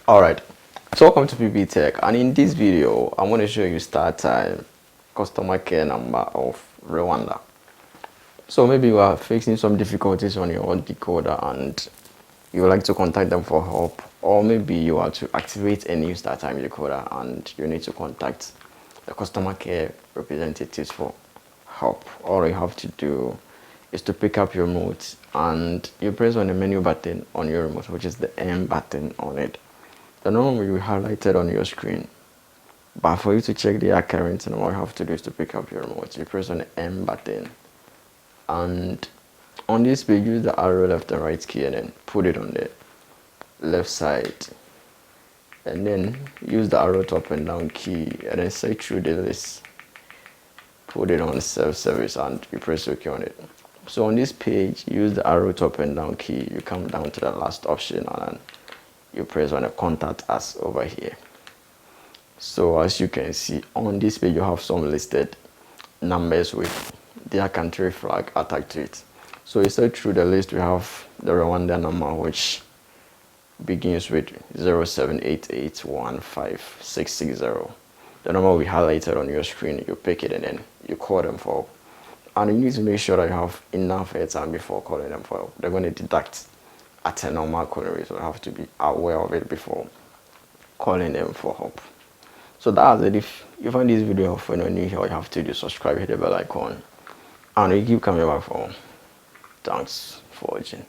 Alright, so welcome to Pbteck, and in this video I'm going to show you StarTimes customer care number of Rwanda. So maybe you are facing some difficulties on your decoder and you would like to contact them for help, or maybe you are to activate a new StarTimes decoder and you need to contact the customer care representatives for help. All you have to do is to pick up your remote and you press on the menu button on your remote, which is the M button on it. The number will be highlighted on your screen, but for you to check the current number, all you have to do is to pick up your remote. You press on the M button, and on this page use the arrow left and right key and then put it on the left side, and then use the arrow up and down key and then search through the list, put it on self-service and you press OK on it. So on this page use the arrow up and down key, you come down to the last option and then you press on the contact us over here. So as you can see on this page you have some listed numbers with their country flag attached to it. So you search through the list, we have the Rwanda number which begins with 0788156660. The number we highlighted on your screen, you pick it and then you call them for help. And you need to make sure that you have enough airtime before calling them for help. They're going to deduct at a normal calling rate, so you have to be aware of it before calling them for help. So that's it. If you find this video helpful and you're new here, all you have to do is subscribe, hit the bell icon, and you keep coming back for more. Thanks for watching.